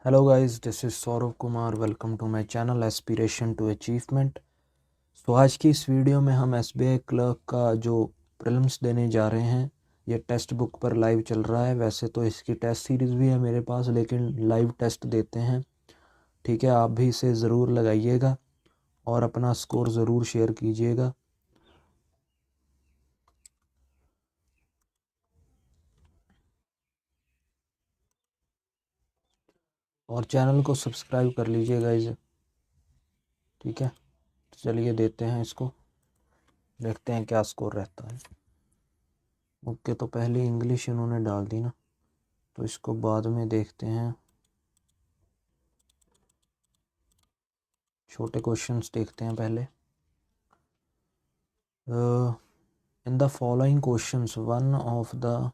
Hello guys, this is Saurabh Kumar. Welcome to my channel aspiration to achievement. तो आज की इस वीडियो में हम एसबीआई क्लर्क का जो प्रीलिम्स देने जा रहे हैं, ये टेस्ट बुक पर लाइव चल रहा है। वैसे तो इसकी टेस्ट सीरीज़ भी है मेरे पास, लेकिन लाइव टेस्ट देते हैं। ठीक है, आप भी इसे ज़रूर लगाइएगा और अपना स्कोर ज़रूर शेयर कीजिएगा। और चैनल को सब्सक्राइब कर लीजिएगा इसे। ठीक है, तो चलिए देते हैं इसको, देखते हैं क्या स्कोर रहता है। ओके, तो पहले इंग्लिश इन्होंने डाल दी ना, तो इसको बाद में देखते हैं। छोटे क्वेश्चंस देखते हैं पहले। In the following questions one of the,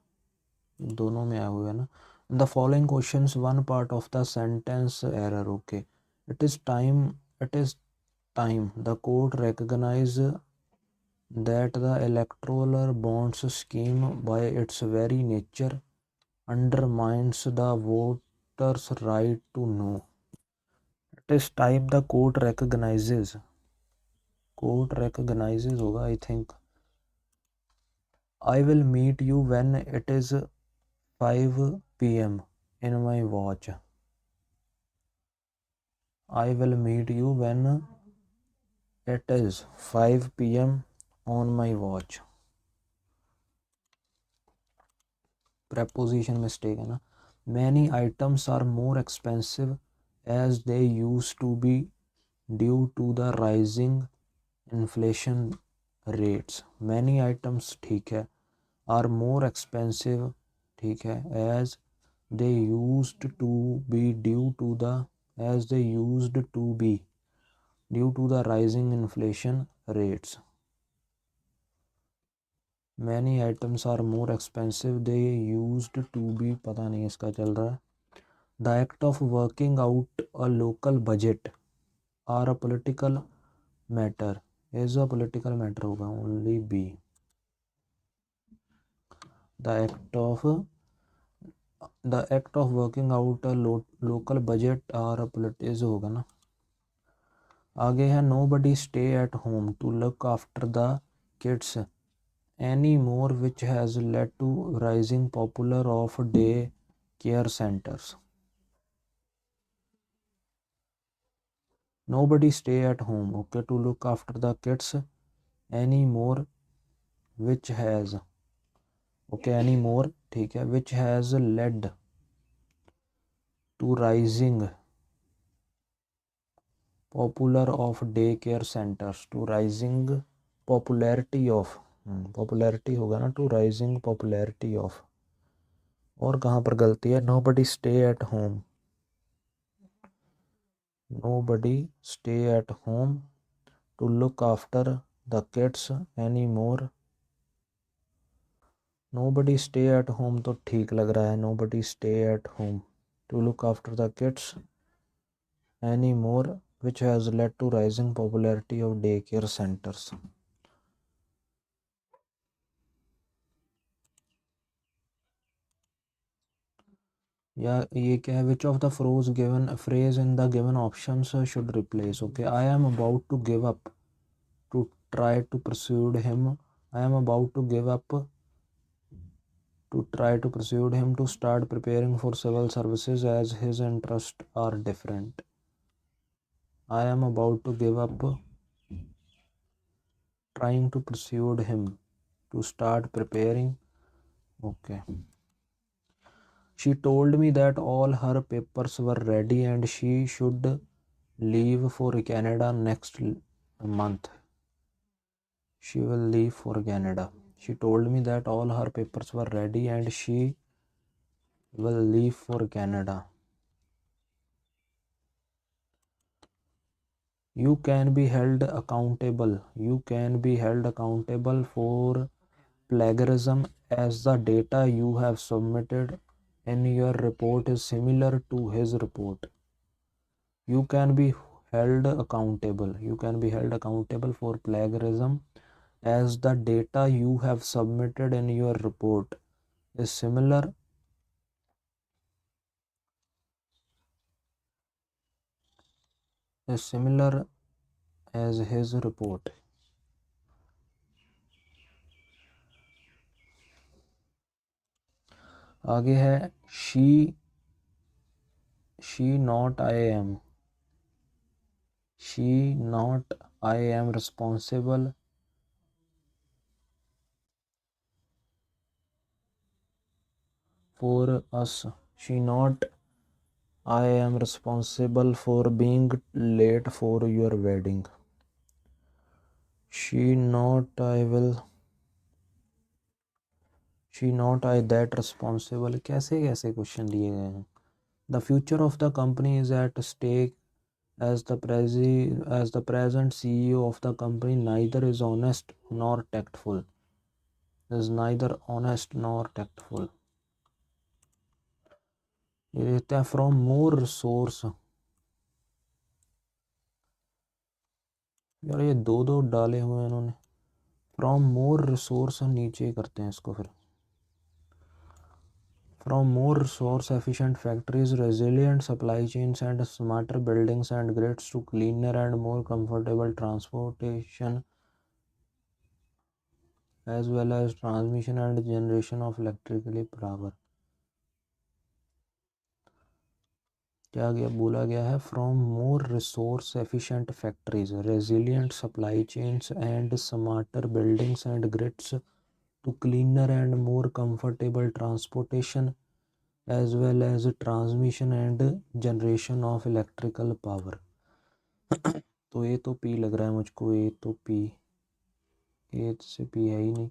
दोनों में आए हुए हैं ना। In the following questions one part of the sentence error. Okay, it is time it is time the court recognize that the electoral bonds scheme by its very nature undermines the voters right to know. It is time the court recognizes होगा, I think. I will meet you when it is 5 p.m. in my watch. I will meet you when it is 5 p.m. on my watch. Preposition mistake है ना। Many items are more expensive as they used to be due to the rising inflation rates. Many items ठीक है, are more expensive ठीक है, as they used to be due to the as they used to be due to the rising inflation rates. Many items are more expensive they used to be, पता नहीं इसका चल रहा है। The act of working out a local budget or a political matter is a political matter होगा, only B. The act of working out a local budget or a is होगा ना। आगे है nobody stay at home to look after the kids anymore, which has led to rising popular of day care centers. Nobody stay at home, okay, to look after the kids anymore, which has, okay, anymore ठीक है, which has led to rising popular of day care centers, to rising popularity of, popularity होगा ना, to rising popularity of। और कहाँ पर गलती है, nobody stay at home, nobody stay at home to look after the kids anymore। nobody stay at home तो ठीक लग रहा है, nobody stay at home to look after the kids anymore, which has led to rising popularity of daycare centers। या ये क्या है, which of the phrase in the given options should replace. Okay, I am about to give up to try to persuade him. I am about to give up to try to persuade him to start preparing for civil services as his interests are different. I am about to give up trying to persuade him to start preparing. Okay. She told me that all her papers were ready and she should leave for Canada next month. She will leave for Canada. She told me that all her papers were ready and she will leave for Canada. You can be held accountable. You can be held accountable for plagiarism as the data you have submitted in your report is similar to his report. You can be held accountable. You can be held accountable for plagiarism as the data you have submitted in your report is similar is similar as his report. आगे है she not I am responsible for us. She not I am responsible for being late for your wedding. She not I that responsible. कैसे कैसे question दिए गए हैं. The future of the company is at stake as the present CEO of the company neither is honest nor tactful. Is neither honest nor tactful. ये देता है from more resource. यार ये दो दो डाले हुए हैं इन्होंने. From more resource नीचे करते हैं इसको फिर. From more resource efficient factories, resilient supply chains and smarter buildings and grids to cleaner and more comfortable transportation as well as transmission and generation of electrically power. क्या गया बोला गया है from more resource efficient factories resilient supply chains and smarter buildings and grids to cleaner and more comfortable transportation as well as transmission and generation of electrical power. तो ये तो P लग रहा है मुझको. ये तो पी ए से पी है ही नहीं.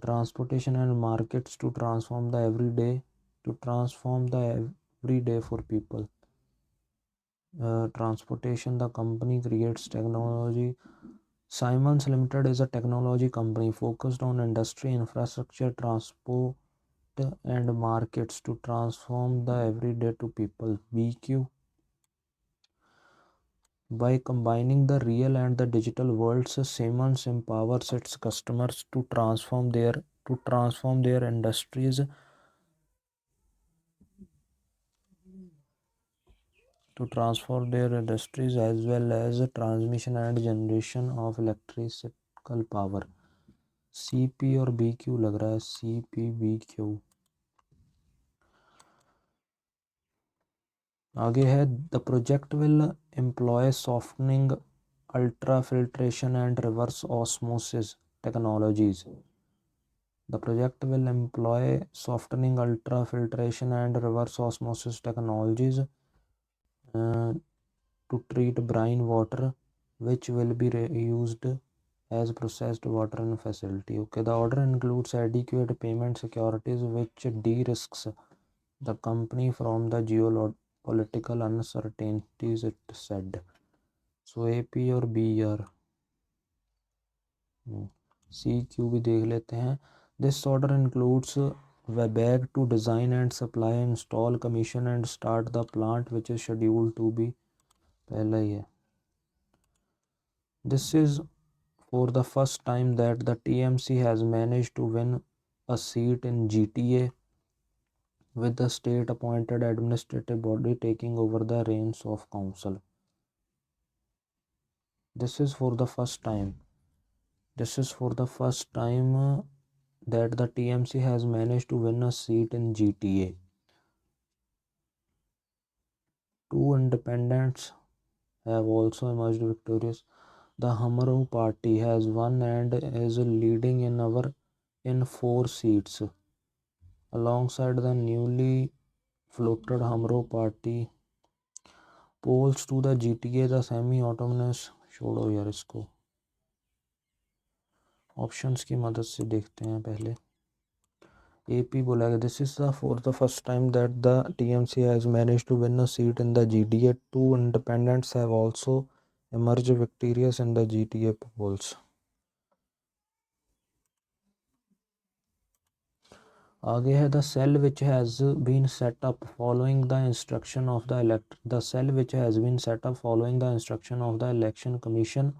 Transportation and markets to transform the every day for people. Transportation, the company creates technology. Siemens Limited is a technology company focused on industry, infrastructure, transport and markets to transform the everyday to people. BQ, by combining the real and the digital worlds, Siemens empowers its customers to transform their industries as well as transmission and generation of electrical power. CP और BQ लग रहा है. CPBQ. आगे है the project will employ softening ultrafiltration and reverse osmosis technologies. The project will employ softening ultrafiltration and reverse osmosis technologies to treat brine water, which will be used as processed water in facility. Okay, the order includes adequate payment securities, which de-risks the company from the geopolitical uncertainties, it said. So AP और B यार. CQ भी देख लेते हैं. This order includes WebEg to design and supply, install, commission and start the plant, which is scheduled to be पहला ही है. This is for the first time that the TMC has managed to win a seat in GTA, with the state appointed administrative body taking over the reins of council. This is for the first time that the TMC has managed to win a seat in GTA. Two independents have also emerged victorious. The Hamro party has won and is leading in 4 seats, alongside the newly floated Hamro party. Polls to the GTA, the semi-autonomous. छोड़ो यार इसको. Options की मदद से देखते हैं पहले. AP बोला गया this is for the first time that the TMC has managed to win a seat in the GTA. Two independents have also emerged victorious in the GTA polls. आगे है the cell which has been set up following the instruction of the election commission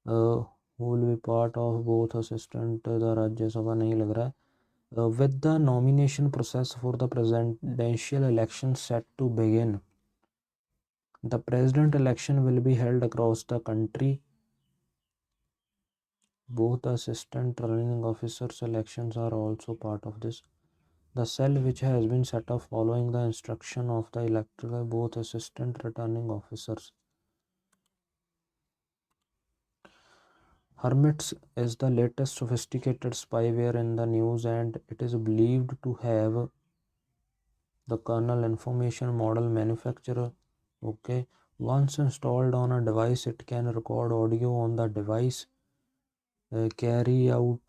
who will be part of both assistant the राज्य सभा नहीं लग रहा है. With the nomination process for the presidential election set to begin The president election will be held across the country. Both the assistant returning officers elections are also part of this. The cell which has been set up following the instruction of the electoral both assistant returning officers. Hermits is the latest sophisticated spyware in the news, and it is believed to have the kernel information model manufacturer. Okay, once installed on a device, it can record audio on the device, carry out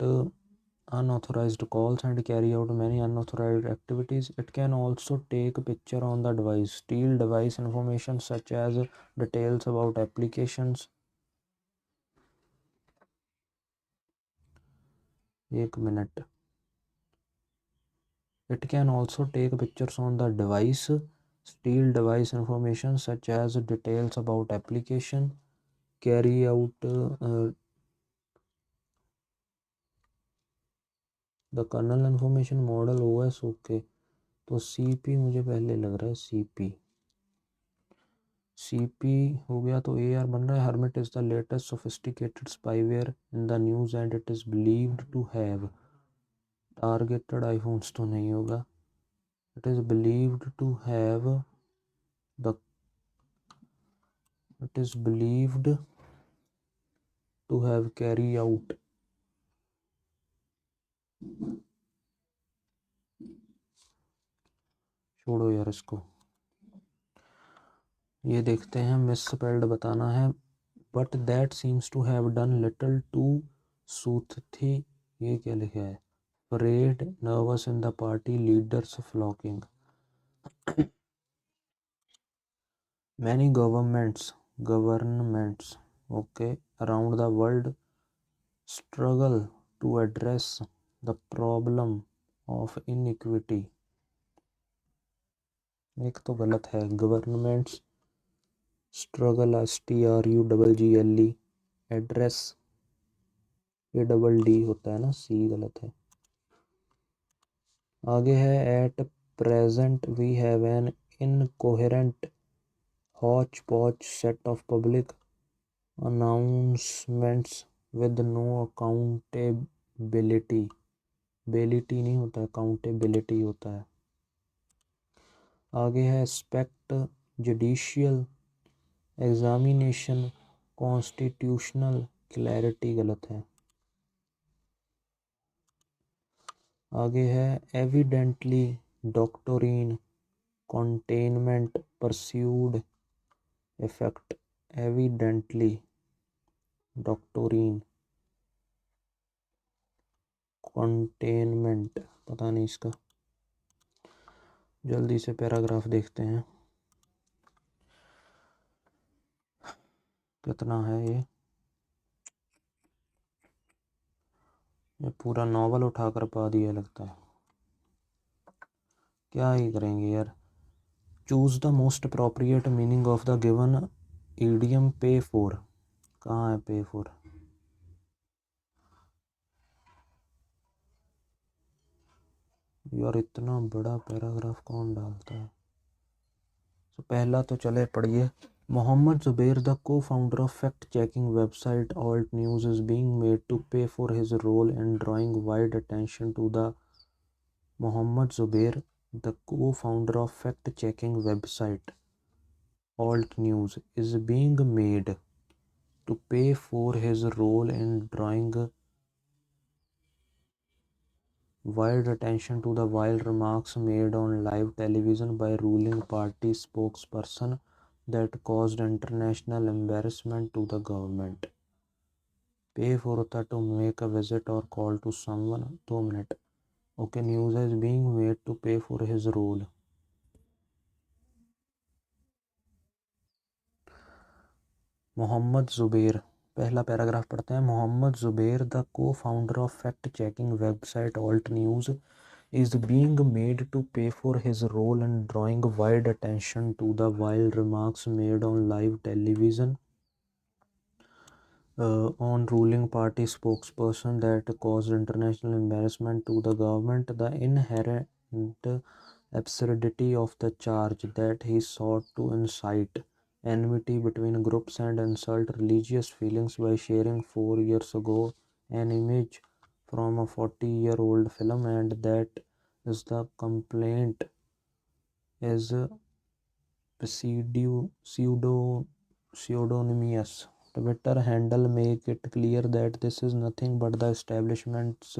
unauthorized calls, and carry out many unauthorized activities. It can also take a picture on the device, steal device information such as details about applications. एक minute. It can also take pictures on the device, steal device information such as details about application, carry out the kernel information model OS. Okay, तो CP मुझे पहले लग रहा है CP हो गया तो AR बन रहा है. Hermit is the latest sophisticated spyware in the news and it is believed to have targeted iPhones. तो नहीं होगा. It is believed to have the it is believed to have carry out छोड़ो यार इसको. ये देखते हैं. मिसस्पेल्ड बताना है. But that seems to have done little to soothe. ये क्या लिखा है? Parade nervous in the party leaders flocking. Many governments okay around the world struggle to address the problem of inequity. एक तो गलत है. Governments struggle STRUGGLE address ADD होता है ना. C गलत है. आगे है at present we have an incoherent hotch potch set of public announcements with no accountability. बेलिटी नहीं होता है, अकाउंटेबिलिटी होता है. आगे है expect judicial examination constitutional clarity गलत है. आगे है evidently doctrine containment pursued effect. Evidently doctrine containment पता नहीं इसका. जल्दी से पैराग्राफ देखते हैं कितना है. ये पूरा नॉवल उठाकर पा दिया लगता है. क्या ही करेंगे यार. Choose the most appropriate meaning of the given idiom पे फॉर. कहाँ है पे फॉर? यार इतना बड़ा पैराग्राफ कौन डालता है. तो पहला तो चले पढ़िए. मोहम्मद जुबैर द को founder of fact checking website Alt News is being made to pay for his role in drawing wide attention to the. Mohammed Zubair the co-founder of fact-checking website Alt News is being made to pay for his role in drawing wide attention to the wild remarks made on live television by ruling party spokesperson that caused international embarrassment to the government. Pay for होता to make a visit or call to someone. 2 minute. Okay, news is being made to pay for his role. Mohammed Zubair. पहला paragraph पढ़ते हैं. Mohammed Zubair the को founder of fact checking website Alt News is being made to pay for his role in drawing wide attention to the wild remarks made on live television on ruling party spokesperson that caused international embarrassment to the government. The inherent absurdity of the charge that he sought to incite enmity between groups and insult religious feelings by sharing 4 years ago an image from a 40-year-old film, and that is the complaint is pseudonymous. Twitter handle make it clear that this is nothing but the establishment's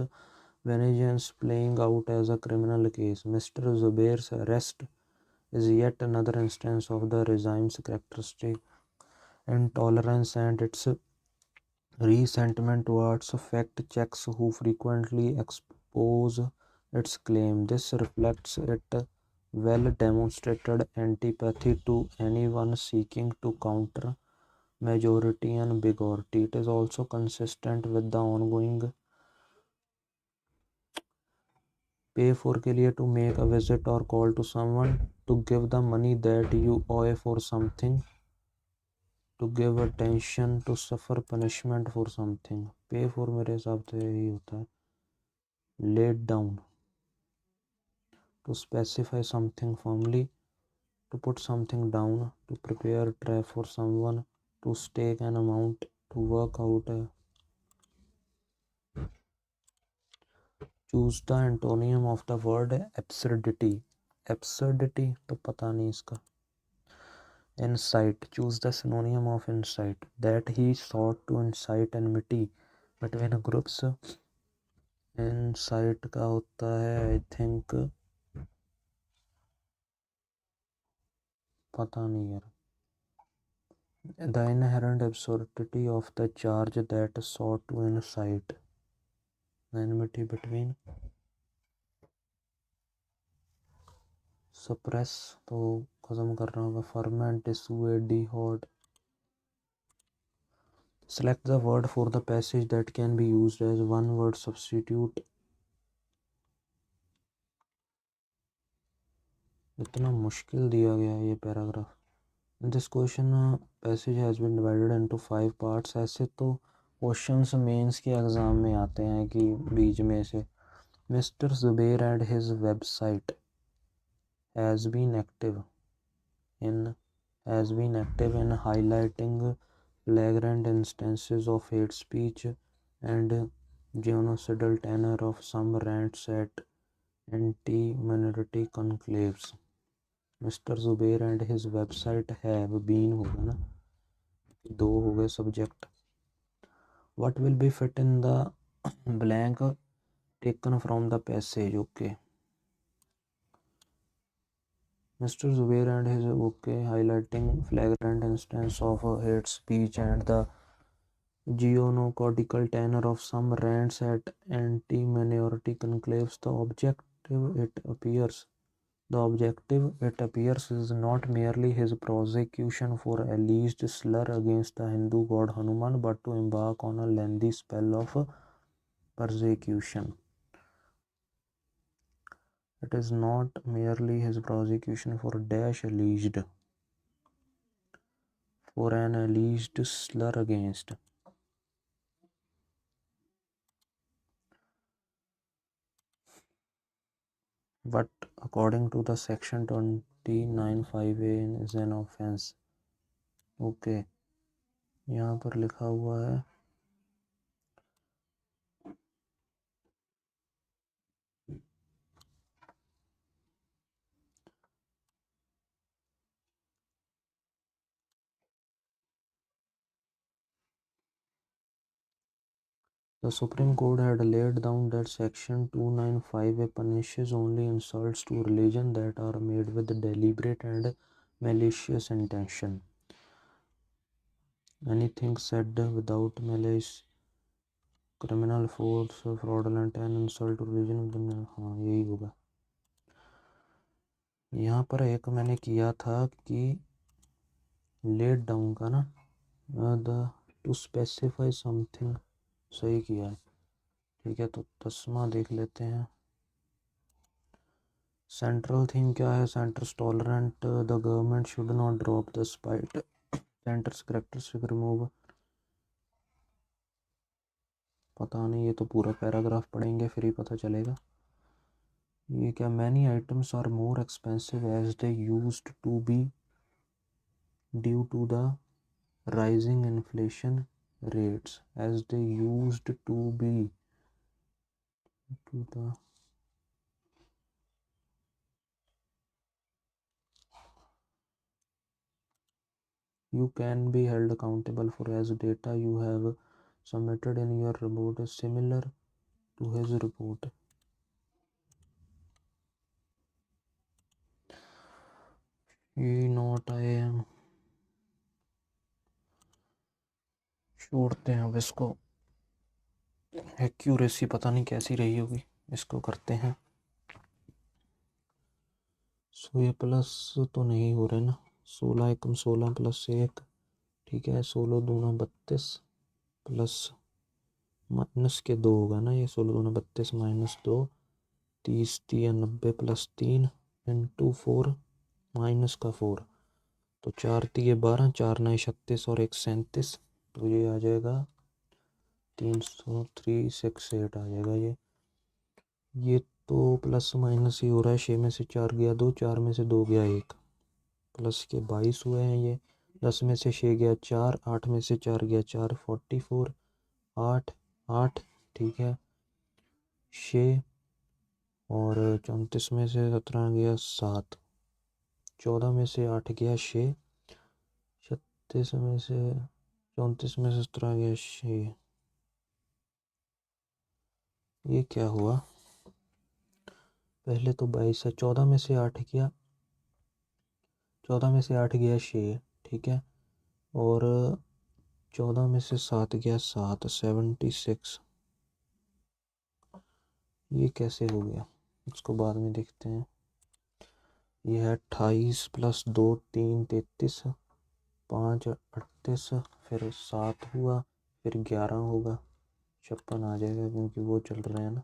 vengeance playing out as a criminal case. Mr. Zubair's arrest is yet another instance of the regime's characteristic intolerance and its resentment towards fact checks who frequently expose its claim. This reflects its well demonstrated antipathy to anyone seeking to counter majority and bigotry. It is also consistent with the ongoing pay for के लिए to make a visit or call to someone to give the money that you owe for something, to give attention, to suffer punishment for something. Pay for मेरे हिसाब से यही होता है laid down, to specify something firmly, to put something down, to prepare a trap for someone, to stake an amount, to work out a. Choose the antonym of the word absurdity. Absurdity तो पता नहीं इसका. Incite. Choose the synonym of incite. That he sought to incite enmity between groups. Incite का होता है I think पता नहीं यार. The inherent absurdity of the charge that sought to incite the enmity between. Suppress तो खत्म कर रहा होगा. Ferment, dissuade, dehoard. Select the word for the passage that can be used as one word substitute. इतना मुश्किल दिया गया है ये paragraph. This question passage has been divided into 5 parts. ऐसे तो क्वेश्चंस मेंस के एग्ज़ाम में आते हैं कि बीच में से Mr. Zubair and his website has been active in highlighting flagrant instances of hate speech and genocidal tenor of some rants at anti-minority conclaves. Mr. Zubair and his website have been होगा ना, दो हो गए subject. What will be fit in the blank taken from the passage? Okay. Mr. Zubair and his highlighting flagrant instance of hate speech and the geonocodical tenor of some rants at anti-minority conclaves. The objective, it appears, is not merely his prosecution for alleged slur against the Hindu god Hanuman, but to embark on a lengthy spell of persecution. It is not merely his prosecution for an alleged slur against. But according to the section 29(5)(a) is an offense. Okay, यहाँ पर लिखा हुआ है the Supreme Court had laid down that section 295(a) punishes only insults to religion that are made with deliberate and malicious intention. Anything said without malice, criminal, force, fraudulent and insult to religion. हाँ यही होगा. यहाँ पर एक मैंने किया था कि लेट डाउन का ना टू स्पेसिफाई समथिंग सही किया है. ठीक है, तो 10वां देख लेते हैं. सेंट्रल थीम क्या है? Centres tolerant, the government should not drop the spite, centres characteristic remove. पता नहीं, ये तो पूरा पैराग्राफ पढ़ेंगे फिर ही पता चलेगा. ये क्या? Many items are more expensive as they used to be due to the rising inflation rates as they used to be to the you can be held accountable for as data you have submitted in your report is similar to his report. ये note आए हम छोड़ते हैं, अब इसको accuracy पता नहीं कैसी रही होगी, इसको करते हैं। सो ये प्लस तो नहीं हो रहे ना, 16 एकम 16 प्लस 1, ठीक है, 16 दूना 32 प्लस माइनस के 2 होगा ना, ये 16 दूना 32 माइनस 2, 30 3 90 प्लस 3 इंटू 4 माइनस का 4, तो 4 3 12, 4 9 36 और 1 37, तो ये आ जाएगा 368 आ जाएगा ये तो प्लस माइनस ही हो रहा है। 6 में से 4 गया 2, 4 में से 2 गया 1, प्लस के 22 हुए हैं ये। 10 में से 6 गया 4, 8 में से 4 गया 4, 44, 8 8, ठीक है 6, और 34 में से 17 गया 7, 14 में से 8 गया 6, 36 में से 34 में से 17 गया 6, ये क्या हुआ, पहले तो 22 है, 14 में से 8 गया 6, ठीक है, और 14 में से 7 गया 7, 76, ये कैसे हो गया, इसको बाद में देखते हैं। ये है 28 प्लस 2 3 33, 5 38, फिर 7 हुआ, फिर 11 होगा, 56 आ जाएगा क्योंकि वो चल रहे हैं ना,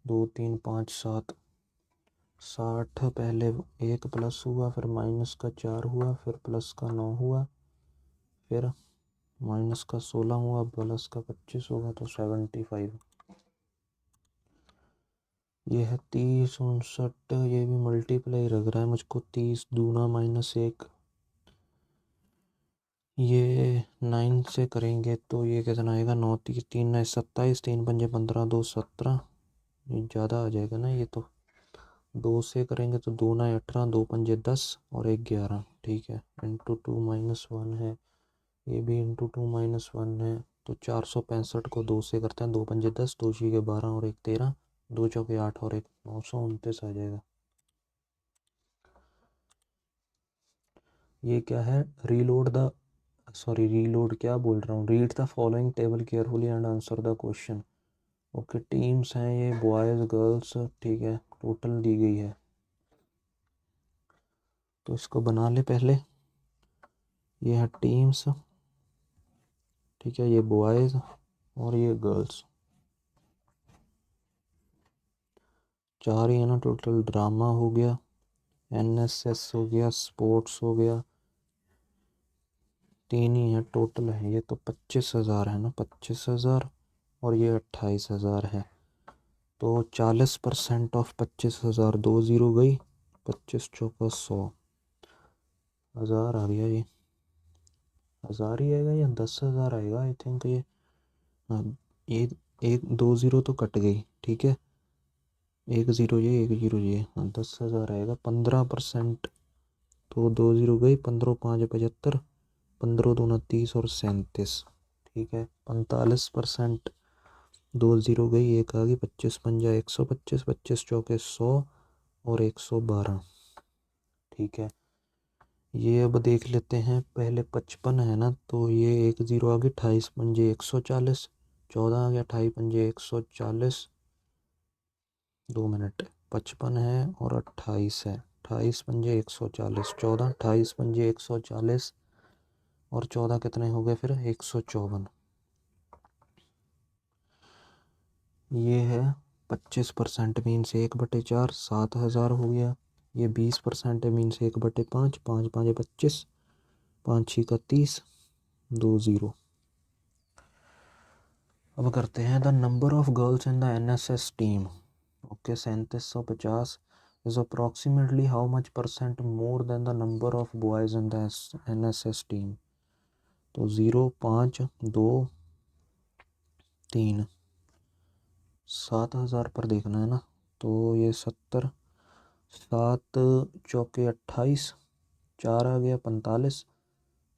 2 3 5 7, 60, पहले 1 प्लस हुआ, फिर माइनस का 4 हुआ, फिर प्लस का 9 हुआ, फिर माइनस का 16 हुआ, प्लस का 25 होगा, तो 75। ये है 30 59, ये भी मल्टीप्लाई लग रहा है मुझको, 30 दूना माइनस 1, ये 9 से करेंगे तो ये कितना आएगा, 9 30 3 9 27, 3 पंजे 15 2 17, ये ज़्यादा आ जाएगा ना, ये तो 2 से करेंगे तो 2 9 18, 2 पंजे 10 और 1 11, ठीक है, इंटू 2 माइनस 1 है, ये भी इंटू 2 माइनस 1 है, तो 465 को 2 से करते हैं, 2 पंजे 10, 2 छीके 12 और 1 13, 2 चौके 8 और 1 929 आ जाएगा। ये क्या है, रीलोड क्या बोल रहा हूँ, read the following table carefully and answer the question. Okay, teams हैं ये, बॉयज़ गर्ल्स, ठीक है, टोटल दी गई है, तो इसको बना ले पहले। ये है टीम्स, ठीक है, ये बॉयज़ और ये गर्ल्स, 4 ही है ना टोटल। ड्रामा हो गया, NSS हो गया, स्पोर्ट्स हो गया, 3 ही है टोटल है, ये तो 25,000 है ना, 25,000 और ये 28,000 है, तो 40% ऑफ 25,000, 2 ज़ीरो गई, 25 चौका 100, 1000 आ गया, ये 1000 ही आएगा या 10,000 आएगा, आई थिंक ये, हाँ, ये एक 2 ज़ीरो तो कट गई, ठीक है, 1 ज़ीरो ये 1 ज़ीरो ये, हाँ 10,000 आएगा, 15%, तो 2 ज़ीरो गई, 15 5 75, 15 दूना 30 और 37, ठीक है, 45%, 2 ज़ीरो गई, एक आ गई, 25 पंजा 125, 25 चौके 100 और 112, ठीक है। ये अब देख लेते हैं, पहले 55 है ना, तो ये 1 ज़ीरो आ गई, 28 पंजे 140, 14 आ गया, 28 पंजे 140, 2 मिनट, 55 है और 28 है, 28 पंजे 140, 14 28 पंजे 140 और 14 कितने हो गए फिर 154, ये है 25% मीन्स 1/4, 7,000 हो गया। ये 20% मीन्स 1/5, 5 5 25, 5 6 का 30, 2 ज़ीरो। अब करते हैं the number of girls in the NSS team. Okay, 3750, is approximately how much % more than the number of boys in the NSS team? तो 0, 5, 2, 3, 7,000 पर देखना है ना, तो ये 70, 7 चौके 28, 4 आ गया 45,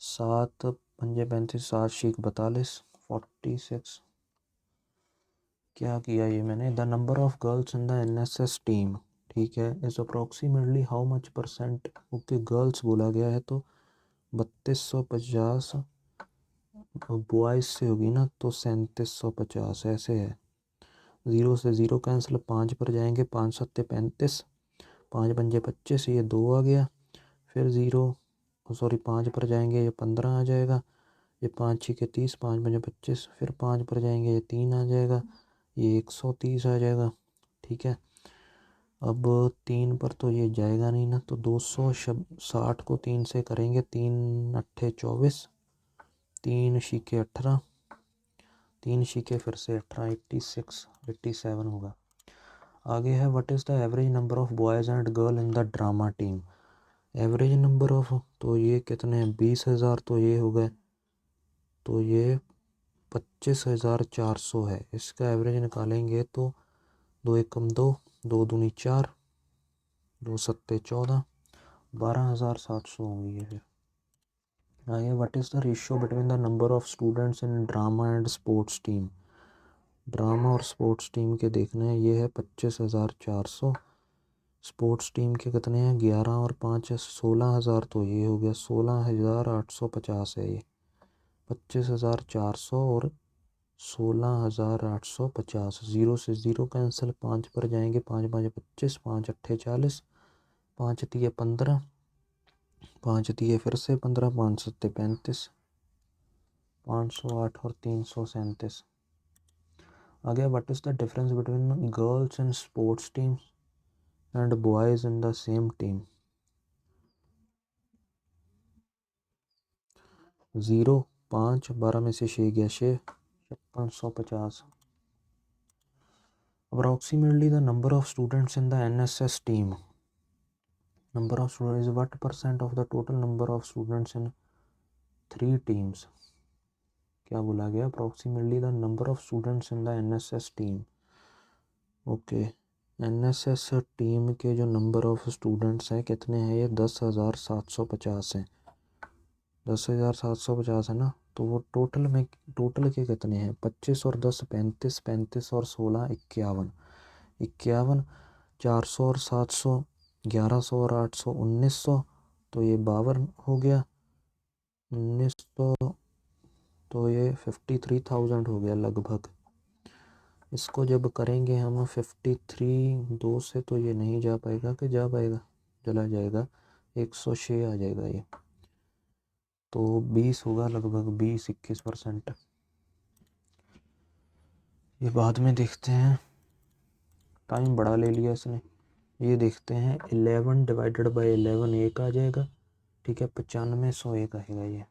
7 पंजे 35, 7 शीख 42, 46। क्या किया ये मैंने, the number of girls in the NSS team, ठीक है, is approximately how much %, okay girls बोला गया है तो 3250, बॉयज़ से होगी ना तो 3750, ऐसे है। 0 से 0 कैंसिल, 5 पर जाएंगे, 5 सत्ते 35, 5 पंजे 25, ये 2 आ गया, फिर 0 सॉरी 5 पर जाएंगे ये 15 आ जाएगा, ये 5 छः के 30, 5 पंजे 25, फिर 5 पर जाएंगे ये 3 आ जाएगा, ये 130 आ जाएगा, ठीक है। अब 3 पर तो ये जाएगा नहीं ना, तो 260 को 3 से करेंगे, 3 अट्ठे 24, 3 शीखे 18, 3 शीखे फिर से 18, 86, 87 होगा। आगे है what is the average number of boys and girl in the drama team. Average number of, तो ये कितने हैं, 20,000, तो ये हो गए, तो ये 25,400 है। इसका एवरेज निकालेंगे तो 2 एकम 2, 2 दूनी 4, 2 सत्ते 14, 12,700 होंगी ये फिर। आगे what is the ratio between the number of students in drama and sports team. Drama और स्पोर्ट्स टीम के देखने हैं, ये है 25,400, स्पोर्ट्स टीम के कितने हैं, 11 और 5 है, 16,000, तो ये हो गया 16,850 है ये, 25,400 और 16,850, 0 से 0 कैंसिल, 5 पर जाएंगे, 5 5 25, 5 अट्ठे 40, 5 तीय 15, 5 तीय फिर से 15, 5 सत्ते 35, 508 और 337। आगे what is the difference between girls in sports team and boys in the same team. 0, 5, 12 में से 6 गया 6, 5650। Approximately the number of students in the NSS team, number of students is what % of the total number of students in 3 teams. क्या बोला गया, approximately the number of students in the NSS team, okay. NSS team के जो number of students हैं कितने हैं, ये 10,750 हैं, 10,750 है ना, तो वो टोटल में, टोटल के कितने हैं, 25 और 10 35, 35 और 16 51, 51, 400 और 700 1100 और 800 1900, तो ये 52 हो गया, 1900, तो ये 53,000 हो गया लगभग। इसको जब करेंगे हम 53 2 से, तो ये नहीं जा पाएगा, कि जा पाएगा, चला जाएगा, 106 आ जाएगा ये, तो 20 होगा लगभग, 20-21%। ये बाद में देखते हैं, टाइम बड़ा ले लिया इसने। ये देखते हैं 11 डिवाइडेड बाई 11 1 आ जाएगा, ठीक है, 9501 आएगा ये,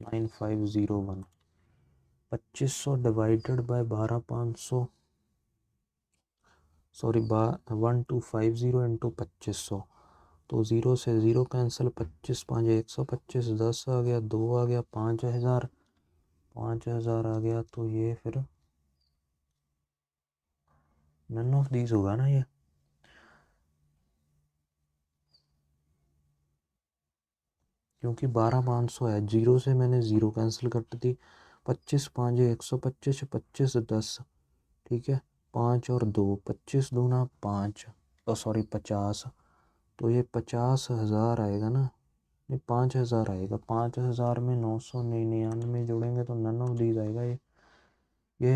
9501। 2500 डिवाइडेड बाई 12,500, सॉरी 1250 इंटू 2500, तो 0 से 0 कैंसिल, 25 5 125, 10 आ गया, 2 आ गया, 5,000, 5,000 आ गया, तो ये फिर नन ऑफ दीज होगा ना ये, क्योंकि 12,500 है, 0 से मैंने 0 कैंसिल कर दी, 25 5 125, 25 10, ठीक है, 5 और 2, 25 दूना 5, तो सॉरी 50, तो ये 50,000 आएगा ना, ये 5,000 आएगा, 5,000 में 999 जोड़ेंगे तो नन ऑफ दीज आएगा ये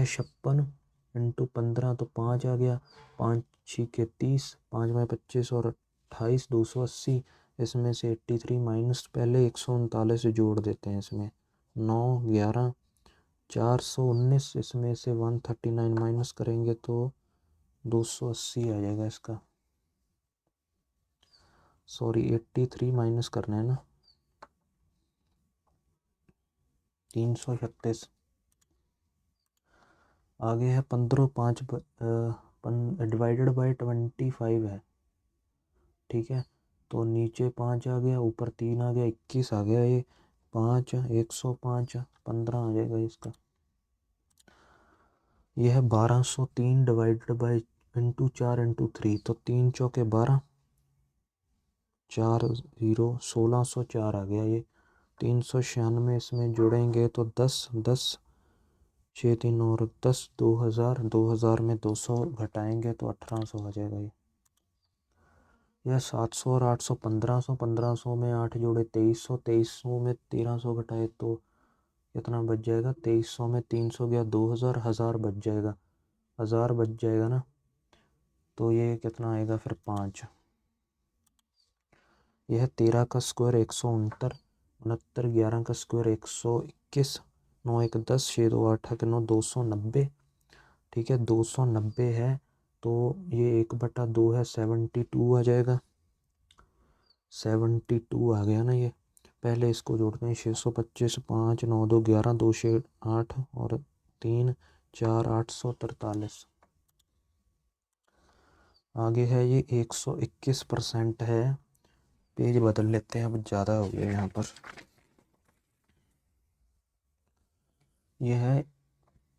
56 इंटू 15, तो 5 आ गया, 5 छः 30, 5 में 25 और 28, 280, इसमें से 83 माइनस, पहले 139 जोड़ देते हैं इसमें, 9 11, 419, इसमें से 139 माइनस करेंगे तो 280 आ जाएगा इसका, सॉरी 83 माइनस करना है ना, 336। आगे है 15 5 डिवाइडेड बाई 25 है, ठीक है, तो नीचे 5 आ गया, ऊपर 3 आ गया, 21 आ गया। ये 5 105 15 आ जाएगा इसका। यह है 1203 डिवाइडेड बाई इंटू 4 इंटू 3, तो 3 चौके 12, 4 0 1604 आ गया। ये 396 इसमें जोड़ेंगे तो 10 10 6 3 और 10 2000, 2000 में 200 घटाएंगे तो 1800 आ जाएगा। ये यह 700 और 800 1500, 1500 में 8 जोड़े 2300, 2300 में 1300 घटाए तो कितना बच जाएगा। 2300 में 300 गया 2000, 1000 बच जाएगा, 1000 बच जाएगा ना। तो ये कितना आएगा फिर 5। यह 13 का स्क्वायर 169, 69 11 का स्क्वायर 121, 9 1 10 6 2 8 के 9 290। ठीक है, 290 है तो ये 1/2 है, 72 आ जाएगा। 72 आ गया ना ये। पहले इसको जोड़ते हैं, 625 5 9 2 11 2 6 8 और 3 4 843। आगे है ये 121% है। पेज बदल लेते हैं, अब ज़्यादा हो गया यहाँ पर। यह है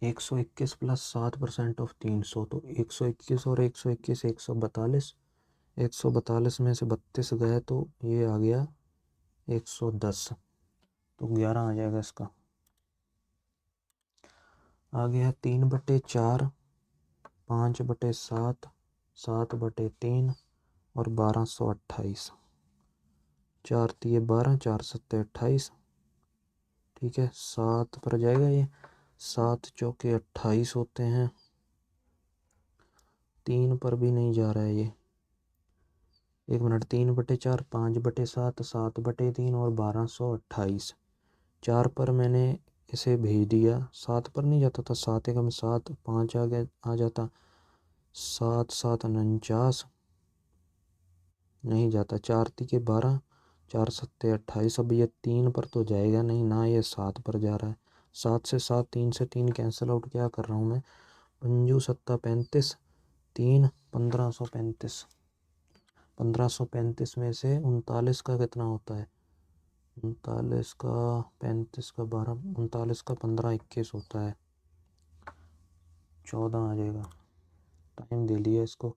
121 प्लस 7% ऑफ 300, तो 121 और 121 142, 142 में से 32 गए तो ये आ गया 110, तो 11 आ जाएगा इसका। आगे है 3/4, 5/7, 7/3 और 1228। 4 तिये 12, 4 सत्ते 28। ठीक है, 7 पर जाएगा ये, 7 चौके 28 होते हैं। 3 पर भी नहीं जा रहा है ये, 1 मिनट। 3/4, 5/7, 7/3 और 1228। 4 पर मैंने इसे भेज दिया, 7 पर नहीं जाता था, 7 एकम 7, 5 आ गया, आ जाता, 7 7 49 नहीं जाता, 4 तिके 12, 4 सत्ते 28। अब ये 3 पर तो जाएगा नहीं ना, ये 7 पर जा रहा है। 7 से 7, 3 से 3 कैंसिल आउट, क्या कर रहा हूँ मैं, 5 सत्ता 35, 3 1535। 1535 में से 39 का कितना होता है, 39 का 35 का 12, 39 का 15 21 होता है, 14 आ जाएगा। टाइम दे लिया इसको।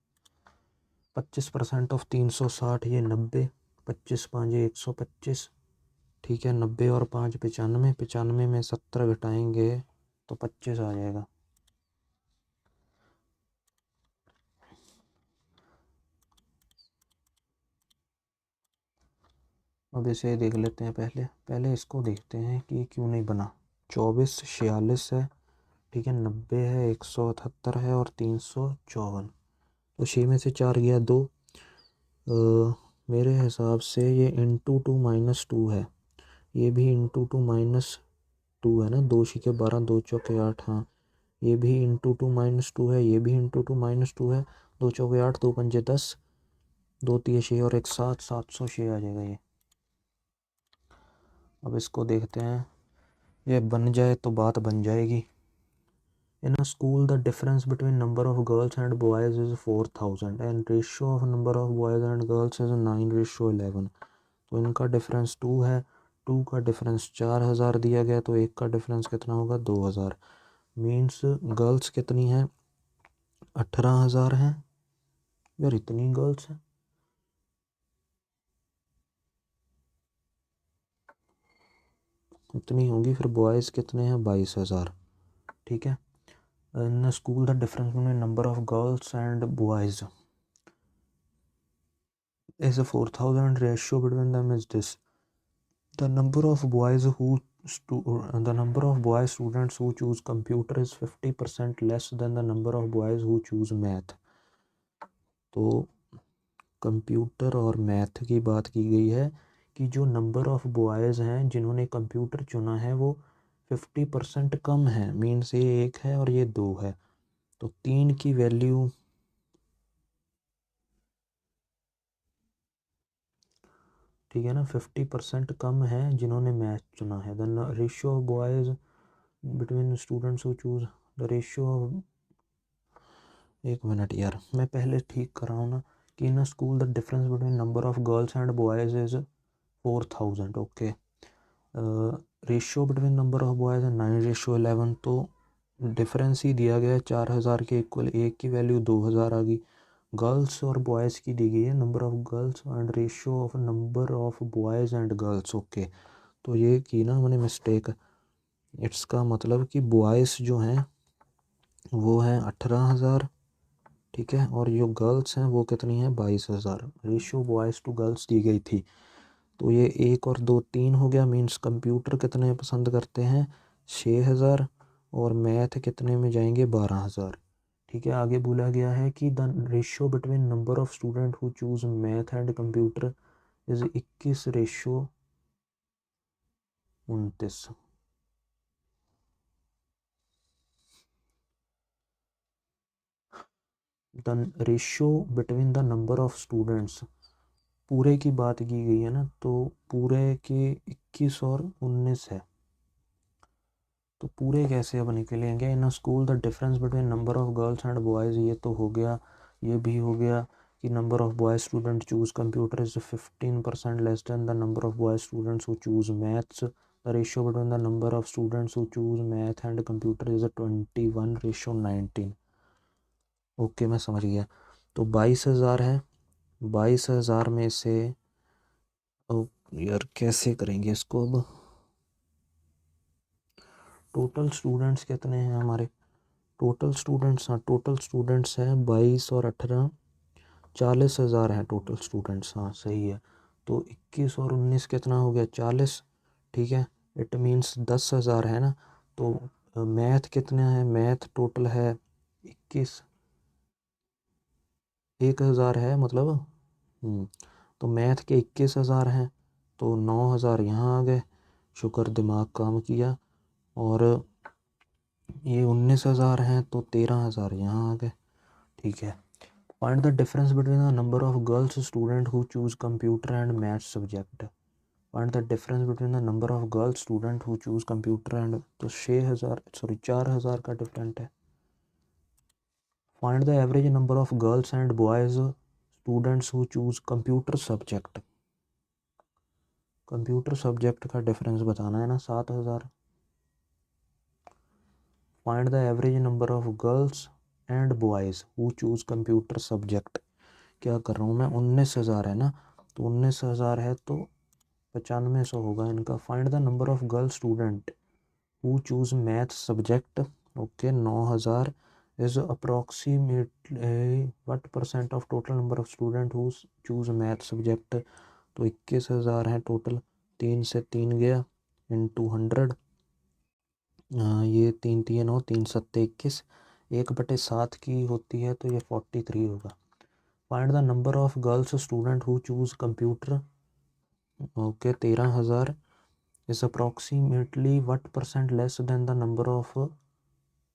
25% ऑफ 360, ये 90, 25 5 125। ठीक है, 90 और 5 95, 95 में 70 घटाएंगे तो 25 आ जाएगा। अब इसे देख लेते हैं, पहले पहले इसको देखते हैं कि क्यों नहीं बना। 24 46 है, ठीक है, 90 है, 178 है और 354। तो 6 में से 4 गया 2। मेरे हिसाब से ये इंटू 2 माइनस 2 है, ये भी इंटू 2 माइनस 2 है ना। 2 छिके 12, 2 चौके 8, हाँ ये भी इंटू 2 माइनस 2 है, ये भी इंटू 2 माइनस 2 है। 2 चौके 8, 2 पंजे 10, 2 तिये 6 और 1 7, 706 आ जाएगा ये। अब इसको देखते हैं, ये बन जाए तो बात बन जाएगी। In a school, the difference between number of girls and boys is 4000 and ratio of number of boys and girls is 9:11। तो इनका डिफरेंस 2 है, 2 का डिफरेंस 4000 दिया गया, तो एक का डिफरेंस कितना होगा 2000। मीन्स गर्ल्स कितनी हैं, 18000 हैं। यार इतनी गर्ल्स हैं, इतनी होंगी। फिर बॉयज़ कितने हैं, 22000। ठीक है, in school the difference between number of girls and boys is a 4000, ratio between them is this: the number of boys the number of boys students who choose computer is 50% less than the number of boys who choose math। तो computer और math की बात की गई है कि जो number of boys हैं जिन्होंने कंप्यूटर चुना है वो 50% कम है। मीन्स ये 1 है और ये 2 है, तो 3 की वैल्यू, ठीक है ना, 50% कम है जिन्होंने मैथ चुना है। The ratio of boys between students who choose the ratio of, 1 minute यार मैं पहले ठीक कर रहा हूँ ना कि in a school the difference between number of girls and boys is 4000, okay. Ratio between number of boys है 9:11, तो डिफरेंस ही दिया गया है 4000 के इक्वल, एक की वैल्यू 2000 आ गई। गर्ल्स और बॉयज़ की दी गई है number of girls and ratio of number of boys and girls, okay. तो ये की ना मैंने मिस्टेक, इसका मतलब कि बॉयज़ जो हैं वो हैं 18,000, ठीक है, और जो गर्ल्स हैं वो कितनी है 22,000। रेशियो बॉयज़ टू गर्ल्स दी गई थी। तो ये 1 और 2 3 हो गया, मीन्स कंप्यूटर कितने पसंद करते हैं 6,000, और मैथ कितने में जाएंगे 12,000, ठीक है। आगे बोला गया है कि the ratio between number of student who choose math and computer is 21:29। The ratio between the number of students, पूरे की बात की गई है ना, तो पूरे के 21 और 19 है, तो पूरे कैसे अब निकलेंगे। In a school the difference between number of girls and boys, ये तो हो गया, ये भी हो गया कि number of boys student choose computer is 15% less than the number of boys students who choose maths. The ratio between the number of students who choose math and computer is 21:19। Okay, मैं समझ गया। तो 22,000 है, 22,000 में से, ओ यार कैसे करेंगे इसको अब, टोटल स्टूडेंट्स कितने हैं हमारे, टोटल स्टूडेंट्स, हाँ टोटल स्टूडेंट्स हैं 22 और 18, 40,000 हैं टोटल स्टूडेंट्स, हाँ सही है। तो 21 और 19 कितना हो गया 40, ठीक है। इट मीन्स 10,000 है ना। तो मैथ कितना है, मैथ टोटल है 21, 1,000 है मतलब। तो मैथ के 21,000 हैं, तो 9,000 यहाँ आ गए, शुक्र दिमाग काम किया। और ये 19,000 हैं, तो 13,000 यहाँ आ गए, ठीक है। Find the difference between the number of girls student who choose computer and math subject. Find the difference between the number of girls student who choose computer and, तो 6,000 सॉरी 4,000 का डिफरेंट है। Find the average number of girls and boys students who choose computer subject. Computer subject का difference बताना है ना 7,000। Find the average number of girls and boys who choose computer subject. क्या कर रहा हूँ मैं, 19,000 है ना, तो 19,000 है तो 9500 होगा इनका। Find the number of girl student who choose math subject, okay 9,000 is approximately what percent of total number of student who choose math subject. तो 21,000 है टोटल, 3 से 3 गया इंटू 100, ये 3 3 9 3 सत्ते 21, 1/7 की होती है, तो ये 43 होगा। Find the number of girls student who choose computer, okay 13,000 is approximately what percent less than the number of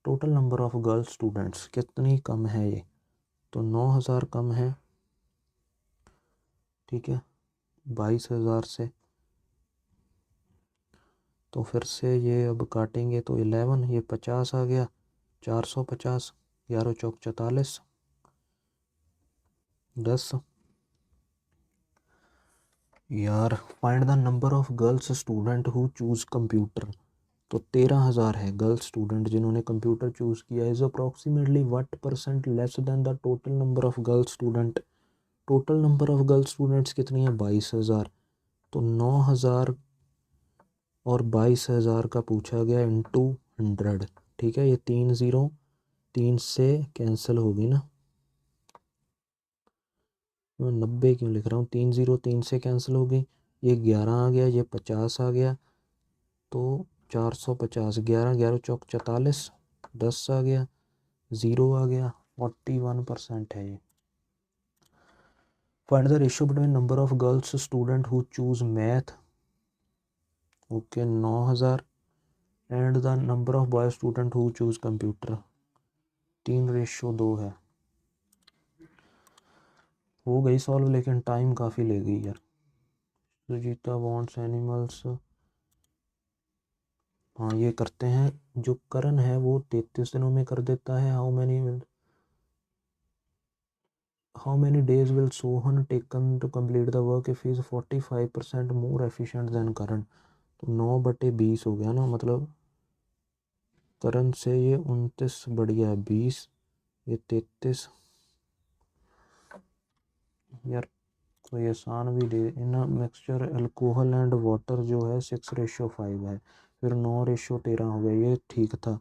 total number of girls students, कितनी कम है ये, तो 9,000 कम है, ठीक है 22,000 से। तो फिर से ये अब काटेंगे तो 11, ये 50 आ गया, 450, 11 चौक 44, 10। यार find the number of girls student who choose computer, तो 13,000 है गर्ल्स स्टूडेंट जिन्होंने कंप्यूटर चूज़ किया, is approximately what percent less than the total number of girls student. Total number of girls students कितनी है 22,000, तो 9,000 और 22,000 का पूछा गया इंटू 100, ठीक है। ये 3 0 3 से कैंसिल होगी ना, मैं 90 क्यों लिख रहा हूँ, 3 0 3 से कैंसिल हो गई, ये 11 आ गया, ये 50 आ गया, तो 450, 11 11 चौक 44, 10 आ गया, 0 आ गया, 41% है ये। Find the ratio between number of girls student who choose math, okay 9,000 and the number of boy student who choose computer, 3:2 है। हो गई सॉल्व, लेकिन टाइम काफ़ी ले गई यार। सुजीता वॉन्ट्स एनिमल्स, हाँ ये करते हैं, जो करण है वो 33 दिनों में कर देता है। How many, how many days will Sohan taken to complete the work if is 45% more efficient than Karan. तो 9/20 हो गया ना, मतलब करण से ये 29 बढ़ गया है 20, ये 33। यार कोई आसान भी दे। In mixture alcohol and water जो है 6:5 है, फिर 9:13 हो गया, ये ठीक था।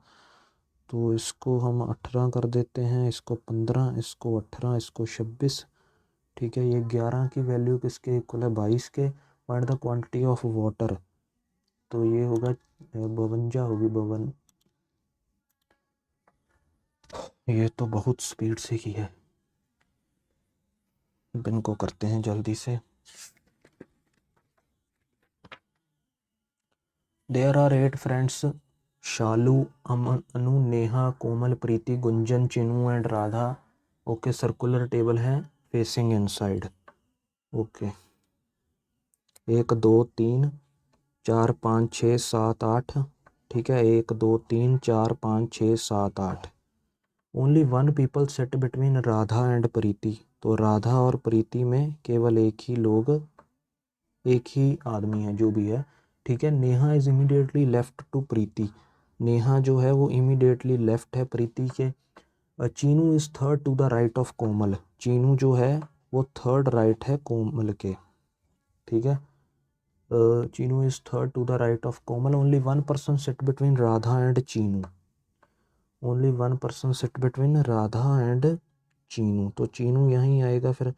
तो इसको हम 18 कर देते हैं, इसको 15, इसको 18, इसको 26। ठीक है, ये 11 की वैल्यू किसके इक्वल है, 22 के। Find the quantity of water, तो ये होगा 52 होगी, 52। ये तो बहुत स्पीड से की है, इनको करते हैं जल्दी से। There are 8 friends, Shalu, Aman, Anu, Neha, Komal, Preeti, Gunjan, Chinu and Radha. Okay, circular table है फेसिंग इनसाइड। ओके, 1 2 3 4 5 6 7 8। ठीक है, 1 2 3 4 5 6 7 8। Only one people set between Radha and Priti, तो राधा और प्रीति में केवल एक ही आदमी है, जो भी है। ठीक है, Neha is immediately left to Priti, Neha जो है वो इमीडिएटली लेफ्ट है प्रीति के। Chinu is third to the right of Komal, Chinu जो है वो थर्ड राइट है कोमल के। ठीक है, Chinu is third to the right of Komal. Only one person sit between Radha and Chinu, only one person sit between Radha and Chinu, तो चीनू यहीं आएगा। फिर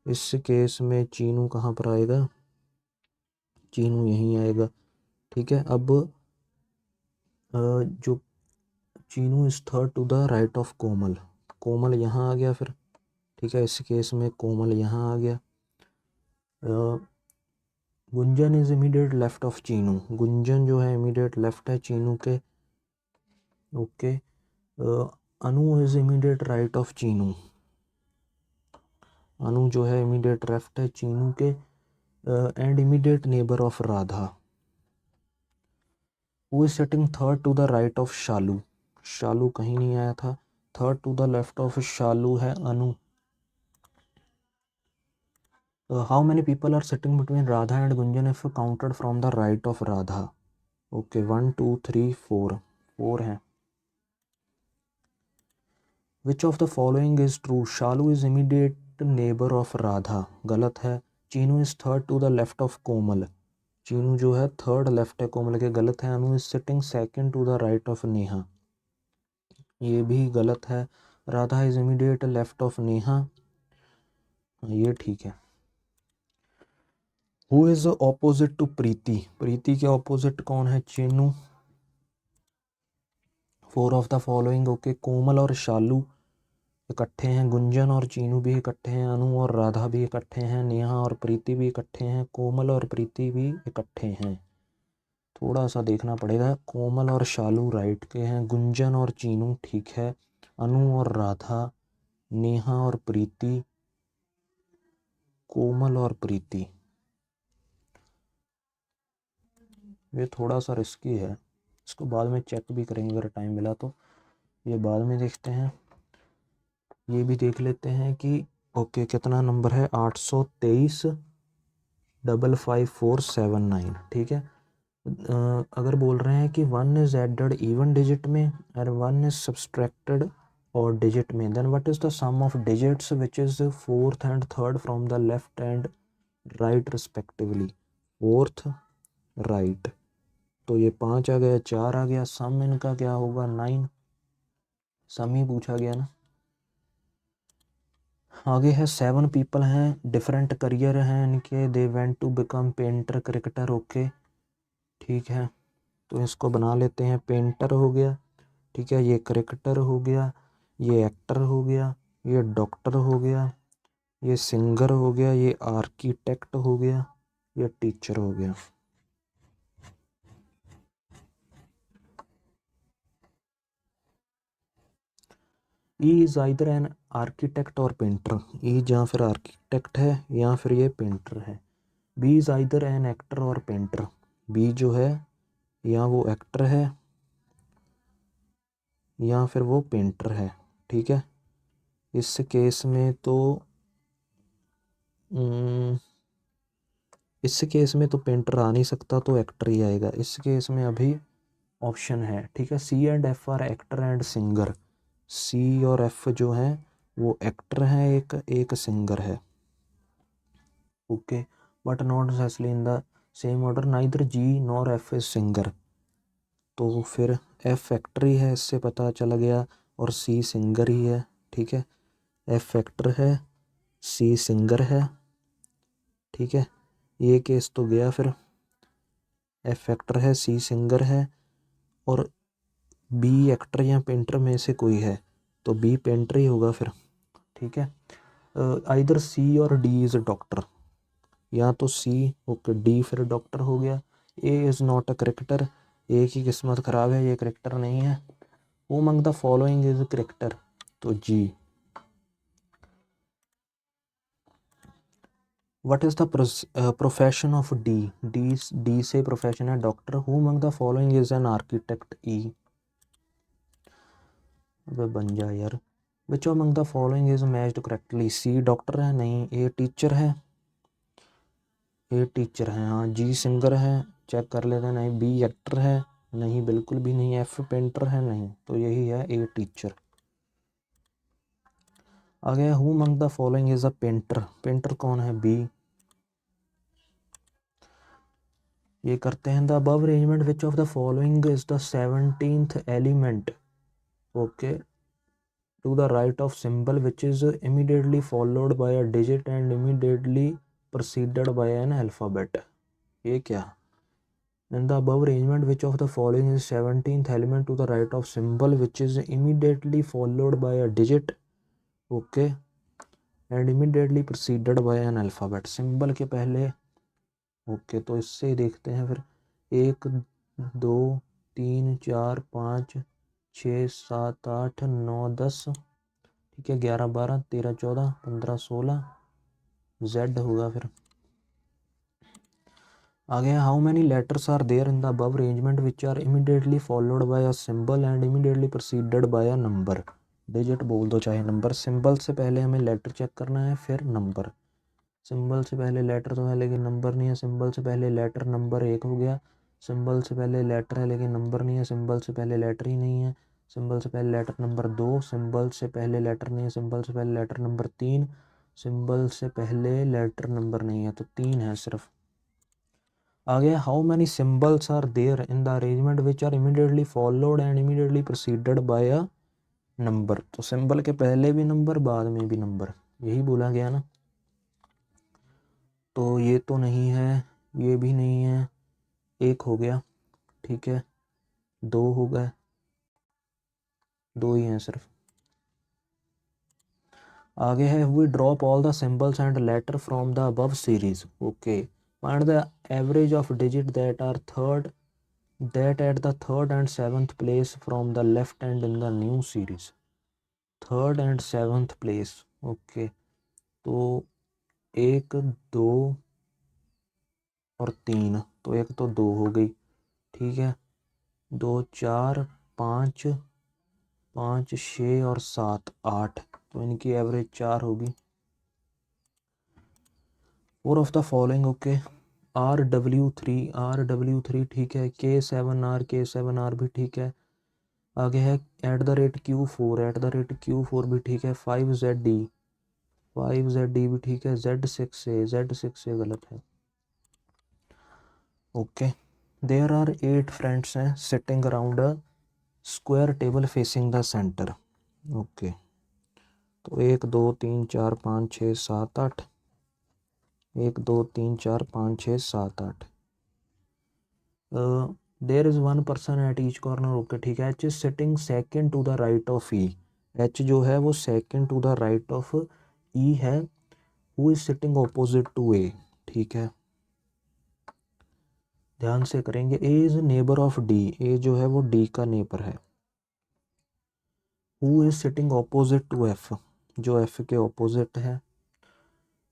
इस केस में चीनू कहाँ पर आएगा, चीनू यहीं आएगा। ठीक है, अब जो Chinu is third to the right of Komal, Komal यहाँ आ गया फिर। ठीक है, इस केस में कोमल यहाँ आ गया। Gunjan is immediate left of Chinu, Gunjan जो है इमीडिएट लेफ्ट है चीनू के। Okay, Anu is immediate right of Chinu, Anu जो है इमीडिएट लेफ्ट है चीनू के। And immediate neighbour of Radha. Who is sitting third to the right of Shalu, Shalu कहीं नहीं आया था। Third to the left of Shalu है Anu. How many people are sitting between Radha and Gunjan if counted from the right of Radha. Okay, 1 2 3 4, 4 हैं। Which of the following is true, Shalu is immediate neighbour of Radha, गलत है। Chinu is third to the left of Komal, Chinu जो है third left है कोमल के, गलत है। Anu is sitting second to the right of Neha, ये भी गलत है। Radha is immediate left of Neha, ये ठीक है। Who is opposite to Priti, Priti के ऑपोजिट कौन है, Chinu. 4 of the following, okay, Komal और शालू इकट्ठे हैं, गुंजन और चीनू भी इकट्ठे हैं, अनु और राधा भी इकट्ठे हैं, नेहा और प्रीति भी इकट्ठे हैं, कोमल और प्रीति भी इकट्ठे हैं। थोड़ा सा देखना पड़ेगा, कोमल और शालू राइट के हैं, गुंजन और चीनू ठीक है, अनु और राधा, नेहा और प्रीति, कोमल और प्रीति। ये थोड़ा सा रिस्की है, इसको बाद में चेक भी करेंगे अगर टाइम मिला तो, ये बाद में देखते हैं। ये भी देख लेते हैं कि ओके कितना नंबर है, 823 55479। ठीक है, अगर बोल रहे हैं कि 1 इज एडेड इवन डिजिट में और 1 इज सब्सट्रैक्टेड और डिजिट में, then what is the sum of digits which is fourth and third from the left and right respectively, fourth right. तो ये 5 आ गया, 4 आ गया, सम इनका क्या होगा, 9, सम ही पूछा गया ना। आगे है 7 पीपल हैं, डिफरेंट करियर हैं इनके, they went to become painter, cricketer. Okay ठीक है, तो इसको बना लेते हैं, पेंटर हो गया, ठीक है, ये क्रिकेटर हो गया, ये एक्टर हो गया, ये डॉक्टर हो गया, ये सिंगर हो गया, ये आर्किटेक्ट हो गया, ये टीचर हो गया। E is either an architect or painter, E जहाँ फिर आर्किटेक्ट है या फिर ये पेंटर है। B is either an actor or painter, B जो है या वो एक्टर है या फिर वो पेंटर है। ठीक है, इस केस में तो इस केस में तो पेंटर आ नहीं सकता, तो एक्टर ही आएगा इस केस में। अभी ऑप्शन है, ठीक है, C and F are actor and singer. C और एफ जो है वो एक्टर है, एक सिंगर है, okay, but not necessarily in the same order, neither G nor F is singer. तो फिर एफ एक्टर ही है, इससे पता चला गया, और सी सिंगर ही है, ठीक है। एफ एक्टर है, सी सिंगर है, ठीक है, ये केस तो गया। फिर एफ एक्टर है, सी सिंगर है, और बी एक्टर या पेंटर में से कोई है, तो बी पेंटर ही होगा फिर, ठीक है। आइदर सी और डी इज़ डॉक्टर, या तो सी, ओके, डी फिर डॉक्टर हो गया। A is not a cricketer, A की किस्मत ख़राब है, ये क्रिकेटर नहीं है। Who among the following is cricketer, तो G. What is the profession of D, D से प्रोफेशन है doctor. Who among the following is an architect, E. वे बन जा यार। Which among the following is matched correctly, C doctor है नहीं, a teacher है, ए टीचर है, हाँ, जी सिंगर है, चेक कर लेते हैं, नहीं, बी एक्टर है, नहीं, बिल्कुल भी नहीं, एफ पेंटर है, नहीं, तो यही है ए टीचर। आ गया who among the following is a painter, painter कौन है, बी। ये करते हैं, the above arrangement which of the following is the 17th element, okay, to the right of symbol which is immediately followed by a digit and immediately preceded by an alphabet। ये क्या, in the above arrangement which of the following is 17th element to the right of symbol which is immediately followed by a digit, okay, and immediately preceded by an alphabet। Symbol के पहले, okay, तो इससे देखते हैं फिर, 1 2 3 4 5 6 7 8 9 10, ठीक है, 11 12 13 14 15 16, Z होगा फिर। आगे, how many letters are there in the above arrangement which are immediately followed by a symbol and immediately proceeded by a number. Digit बोल दो चाहे नंबर, सिंबल से पहले हमें लेटर चेक करना है, फिर नंबर। सिंबल से पहले लेटर तो है लेकिन नंबर नहीं है, सिंबल से पहले लेटर नंबर 1 हो गया, सिंबल से पहले लेटर है लेकिन नंबर नहीं है, सिंबल से पहले लेटर ही नहीं है, सिंबल से पहले लेटर नंबर 2, सिंबल से पहले लेटर नहीं है, सिंबल से पहले लेटर नंबर 3, सिंबल से पहले लेटर नंबर नहीं है, तो 3 है सिर्फ। आ गया, how many symbols are there in the arrangement which are immediately followed and immediately proceeded by a number. तो सिंबल के पहले भी नंबर, बाद में भी नंबर, यही बोला गया ना। तो ये तो नहीं है, ये भी नहीं है, एक हो गया, ठीक है, 2 हो गए, 2 ही हैं सिर्फ। आगे है, we drop all the symbols and letter from the above series, okay, find the average of digit that at the third and seventh place from the left hand in the new series। Third and seventh place, okay, तो 1 2 और 3, तो एक तो 2 हो गई, ठीक है, 2 4 5 5 6 और 7 8, तो इनकी एवरेज 4 होगी। 4 of the following, okay, RW3 ठीक है, K7R भी ठीक है। आगे है @Q4 भी ठीक है, 5ZD भी ठीक है, Z6 गलत है, ओके। देयर आर 8 फ्रेंड्स हैं sitting around a square table facing the centre, okay, तो 1 2 3 4 5 6 7 8, 1 2 3 4 5 6 7 8। There is one person at each corner, okay, ठीक है। H is sitting second to the right of E, H जो है वो second to the right of E है। Who is sitting opposite to A, ठीक है, ध्यान से करेंगे। A is neighbour of D, A जो है वो डी का नेबर है। Who is sitting opposite to F, जो एफ के ऑपोजिट है।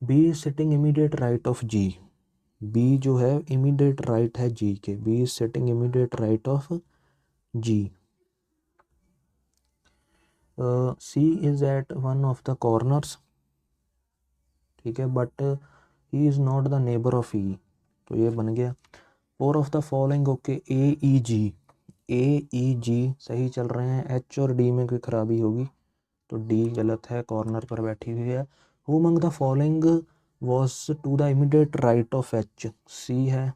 B is sitting immediate right of G, B जो है इमीडिएट राइट है जी के, B is sitting immediate right of G. C is at one of the corners, ठीक है, but he is not the neighbour of E, तो ये बन गया। 4 of the following, okay, A E G सही चल रहे हैं, एच और डी में कोई खराबी होगी तो डी गलत है, कॉर्नर पर बैठी हुई है। Who among the following was to the immediate right of H, C है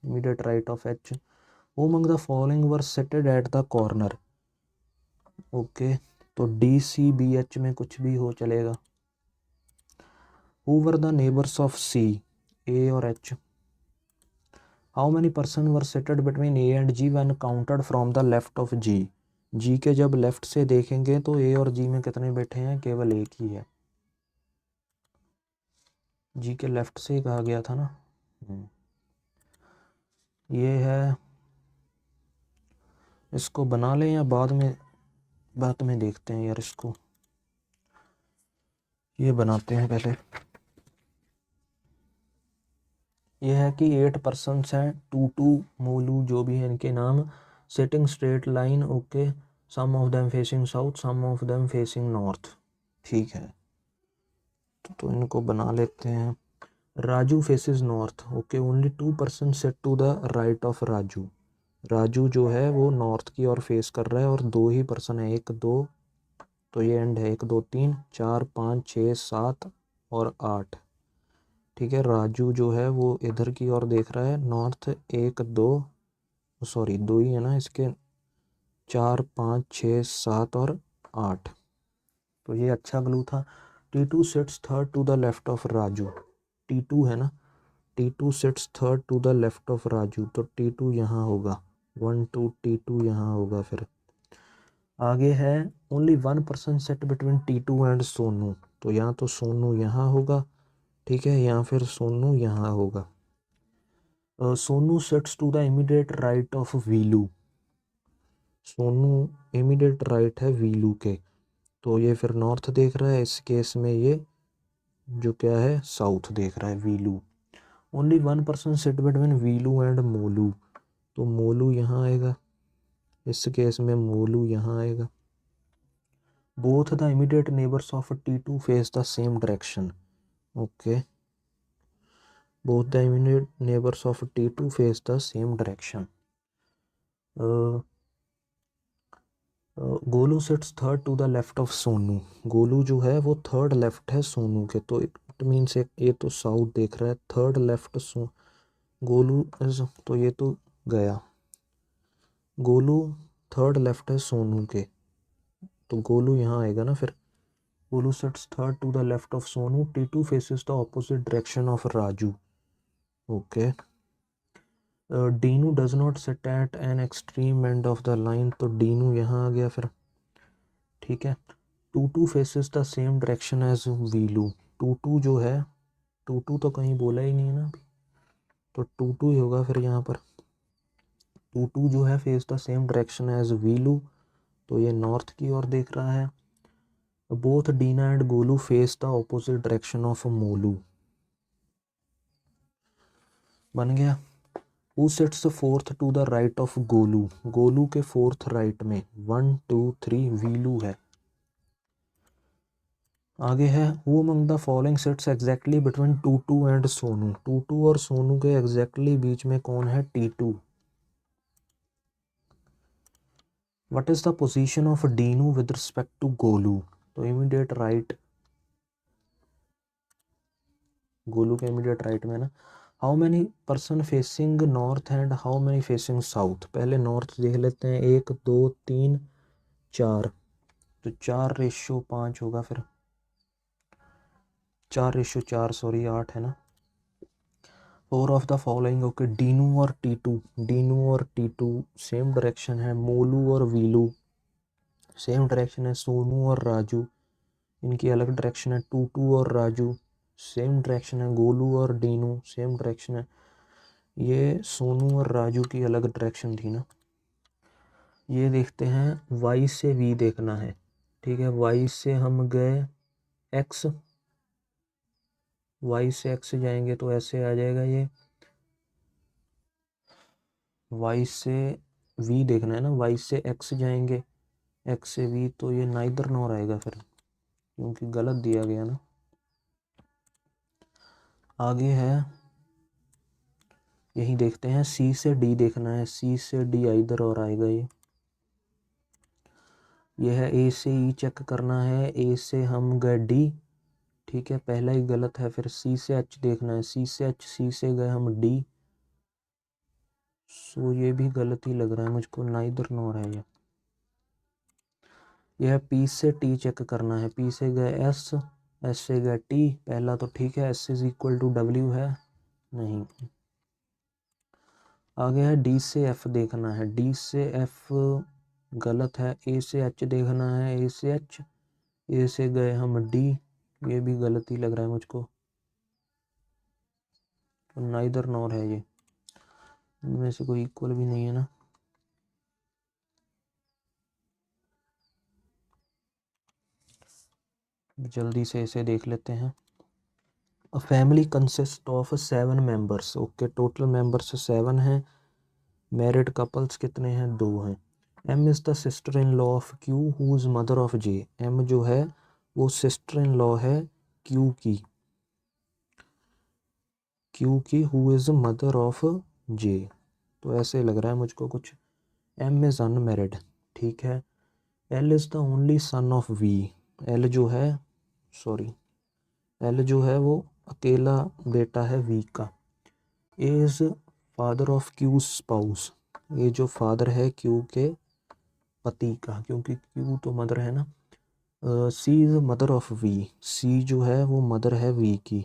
immediate right of H. Who among the following were seated at the corner, okay, तो डी सी बी एच में कुछ भी हो चलेगा। Who were the neighbours of C, A और H. How many person were seated between A and G when counted from the left of G, G के जब left से देखेंगे तो ए और जी में कितने बैठे हैं, केवल एक ही है, जी के लेफ्ट से ही कहा गया था ना। ये है, इसको बना लें या बाद में देखते हैं यार, इसको ये बनाते हैं पहले। ये है कि 8 पर्सन्स हैं, टू मोलू जो भी है इनके नाम, sitting straight line, okay, some of them facing south, some of them facing north, ठीक है, तो इनको बना लेते हैं। Raju faces north, okay, only 2 person set to the right of Raju, Raju जो है वो नॉर्थ की ओर फेस कर रहा है और 2 ही पर्सन है, 1 2, तो ये एंड है 1 2 3 4 5 6 7 और 8, ठीक है। राजू जो है वो इधर की ओर देख रहा है नॉर्थ, 1 2, सॉरी 2 ही है ना इसके, 4 5 6 7 और 8, तो ये अच्छा ग्लू था। T2 sits third to the left of Raju, T2 है ना, T2 sits third to the left of Raju, तो T2 यहाँ होगा, 1 2 T2 यहाँ होगा। फिर आगे है only 1 person set between T2 and Sonu, तो यहाँ तो सोनू यहाँ होगा, ठीक है, यहाँ फिर सोनू यहाँ होगा। Sonu sets to the immediate right of Veelu, Sonu immediate right है वीलू के, तो ये फिर नॉर्थ देख रहा है, इस केस में ये जो क्या है साउथ देख रहा है, Veelu. Only 1 person set between Veelu and Molu, तो मोलू यहाँ आएगा, इस केस में मोलू यहाँ आएगा। Both the immediate neighbours of T2 face the same direction, okay, both the immediate neighbors of T2 face the same direction. Golu sits third to the left of Sonu, Golu जो है वो थर्ड लेफ्ट है सोनू के, तो इट मीन्स ये तो south देख रहा है, थर्ड लेफ्ट गोलू तो ये तो गया, गोलू थर्ड लेफ्ट है सोनू के, तो गोलू यहाँ आएगा ना फिर। Golu sits third to the left of Sonu, T2 faces the opposite direction of Raju, okay. Dinu does not sit at an extreme end of the line, तो डीनू यहाँ आ गया फिर, ठीक है। T2 faces the same direction as Veelu, T2 जो है, T2 तो कहीं बोला ही नहीं है ना, तो T2 ही होगा फिर यहाँ पर। T2 जो है face the same direction as Veelu, तो ये नॉर्थ की ओर देख रहा है। Both Dina and Golu face the opposite direction of Molu, बन गया। Who sits fourth to the right of Golu, Golu के फोर्थ राइट में, 1 2 3 वीलू है। आगे है Who among the following sits exactly between T2 and Sonu, T2 और सोनू के एग्जैक्टली बीच में कौन है, T2। What is the position of Dinu with respect to Golu, तो इमीडिएट राइट, गोलू के इमीडिएट राइट में ना। How many person facing north and how many facing south, पहले नॉर्थ देख लेते हैं, 1 2 3 4, तो 4:5 होगा फिर, 4:4 सॉरी 8 है ना। 4 of the following, okay, Dinu और T2 सेम डायरेक्शन है, मोलू और वीलू सेम डायरेक्शन है, सोनू और राजू इनकी अलग डायरेक्शन है, T2 और राजू सेम डायरेक्शन है, गोलू और डीनू सेम डायरेक्शन है, ये सोनू और राजू की अलग डायरेक्शन थी ना। ये देखते हैं, वाई से वी देखना है, ठीक है, वाई से हम गए एक्स, वाई से एक्स जाएंगे तो ऐसे आ जाएगा, ये वाई से वी देखना है ना, वाई से एक्स जाएंगे, एक्स से वी, तो ये नाइदर नॉर आएगा फिर, क्योंकि गलत दिया गया ना। आगे है, यही देखते हैं, सी से डी देखना है, सी से डी इधर और आएगा ये है ए से ई चेक करना है, ए से हम गए डी, ठीक है, पहला ही गलत है। फिर सी से एच देखना है, सी से एच, सी से गए हम डी, सो ये भी गलत ही लग रहा है मुझको, नाइदर नॉर है ये। यह पी से टी चेक करना है, पी से गए एस, एस से गए टी, पहला तो ठीक है, S is equal to W है, नहीं। आगे है डी से एफ देखना है, डी से एफ गलत है। ए से एच देखना है, ए से एच, ए से गए हम डी, ये भी गलत ही लग रहा है मुझको, तो नाइदर नॉर है ये, इनमें से कोई इक्वल भी नहीं है ना। जल्दी से इसे देख लेते हैं। A family consist of 7 members, okay, total members 7 हैं। मैरिड कपल्स कितने हैं, 2 हैं। M is the sister in law of Q who is mother of J, M जो है वो सिस्टर इन लॉ है क्यू की, क्यू की who is mother of J, तो ऐसे लग रहा है मुझको कुछ। एम इज़ अनमैरिड, ठीक है। L is the only son of V, L जो है, सॉरी, एल जो है वो अकेला बेटा है वी का। A is father of Q spouse, ये जो फादर है क्यू के पति का, क्योंकि क्यू तो मदर है ना। C is mother of V, C जो है वो मदर है वी की,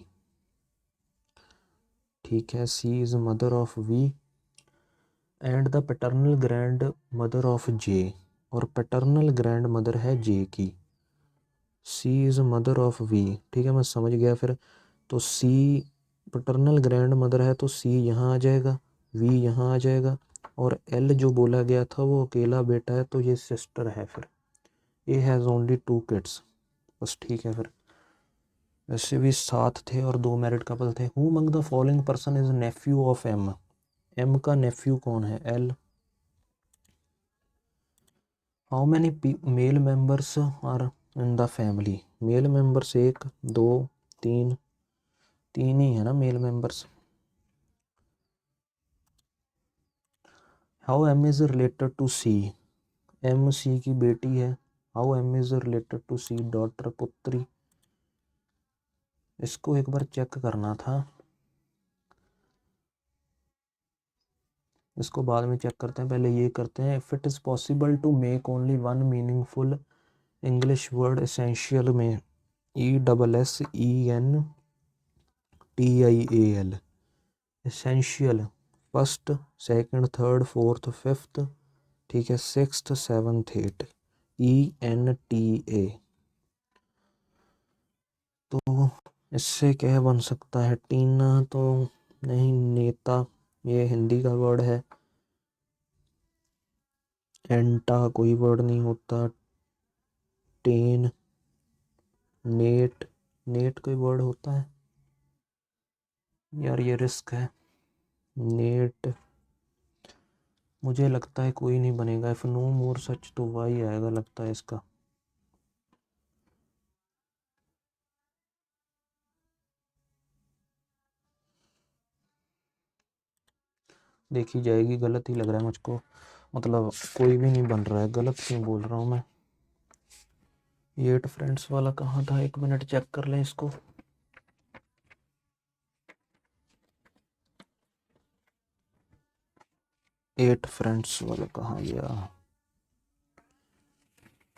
ठीक है, C is mother of V. And the paternal grandmother of J, और पैटर्नल ग्रैंड मदर है जे की। C is mother of V, ठीक है, मैं समझ गया। फिर तो सी पैटर्नल ग्रैंड मदर है तो सी यहाँ आ जाएगा, वी यहाँ आ जाएगा, और एल जो बोला गया था वो अकेला बेटा है, तो ये सिस्टर है। फिर ए हैज़ ओनली 2 किड्स, बस ठीक है। फिर वैसे भी 7 थे और 2 मैरिड कपल थे। Who among the following person is nephew of M, M का नेफ्यू कौन है, L. How many male members are in the family, male members 1 2 3, 3 ही है ना male members. How M is related to C, M C की बेटी है। How M is related to C, daughter, पुत्री। इसको एक बार चेक करना था, इसको बाद में चेक करते हैं, पहले ये करते हैं। If it is possible to make only one meaningful English word essential में, ESSENTIAL, essential, first, second, third, fourth, fifth, ठीक है, सिक्स्थ, सेवन्थ, एट, ENTA। तो इससे क्या बन सकता है, टीना तो नहीं, नेता ये हिंदी का वर्ड है, एंटा कोई वर्ड नहीं होता, टेन, नेट, नेट कोई वर्ड होता है यार, ये रिस्क है। नेट मुझे लगता है कोई नहीं बनेगा, इफ नो मोर सच तो वाई आएगा लगता है इसका। देखी जाएगी, गलत ही लग रहा है मुझको, मतलब कोई भी नहीं बन रहा है, गलत क्यों बोल रहा हूँ मैं। 8 फ्रेंड्स वाला कहाँ था, 1 मिनट चेक कर लें इसको। एट फ्रेंड्स वाला कहाँ गया,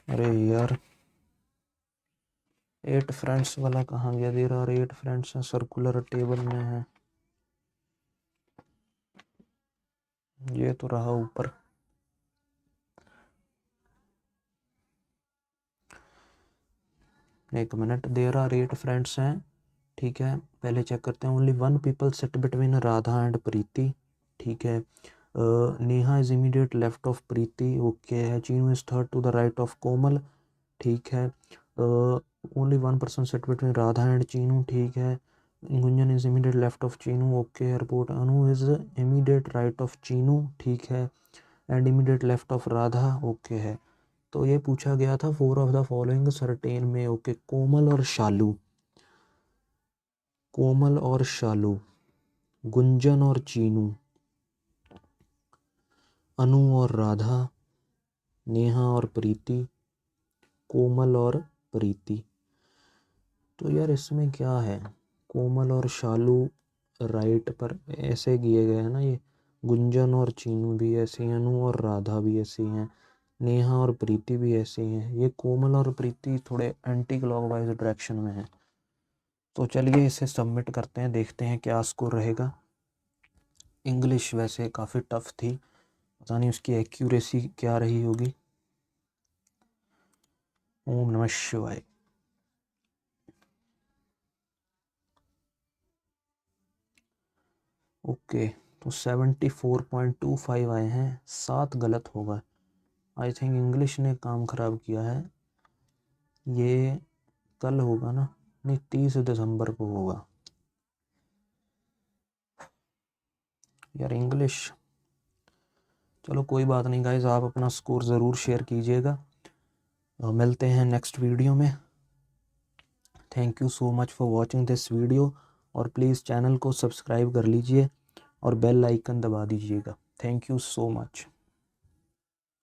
अरे यार 8 फ्रेंड्स वाला कहाँ गया, देर आर 8 फ्रेंड्स हैं, सर्कुलर टेबल में है, ये तो रहा ऊपर। एक मिनट, देर आर 8 फ्रेंड्स हैं, ठीक है, पहले चेक करते हैं। Only 1 people sit between Radha and Priti, ठीक है। Neha is immediate left of Priti, okay है। Chinu is third to the right of Komal, ठीक है। Only 1 person sit between Radha and Chinu, ठीक है। Gunjan is immediate left of Chinu, okay है। Report, Anu is immediate right of Chinu, ठीक है, and immediate left of Radha, okay है। तो ये पूछा गया था 4 ऑफ द फॉलोइंग सर्टेन में, ओके, कोमल और शालू, कोमल और शालू, गुंजन और चीनू, अनु और राधा, नेहा और प्रीति, कोमल और प्रीति। तो यार इसमें क्या है, कोमल और शालू राइट पर ऐसे किए गए हैं ना, ये गुंजन और चीनू भी ऐसे हैं, अनु और राधा भी ऐसी हैं, नेहा और प्रीति भी ऐसी हैं। ये कोमल और प्रीति थोड़े एंटी क्लॉकवाइज डायरेक्शन में हैं। तो चलिए इसे सबमिट करते हैं, देखते हैं क्या स्कोर रहेगा। इंग्लिश वैसे काफ़ी टफ थी, पता नहीं उसकी एक्यूरेसी क्या रही होगी। ओम नमः शिवाय। ओके, तो 74.25 आए हैं, 7 गलत होगा। आई थिंक इंग्लिश ने काम ख़राब किया है। ये कल होगा ना, नहीं 30 दिसंबर को होगा यार इंग्लिश। चलो कोई बात नहीं गाइज, आप अपना स्कोर ज़रूर शेयर कीजिएगा। मिलते हैं नेक्स्ट वीडियो में। Thank you so much for watching this video, और प्लीज़ चैनल को सब्सक्राइब कर लीजिए और बेल आइकन दबा दीजिएगा। Thank you so much.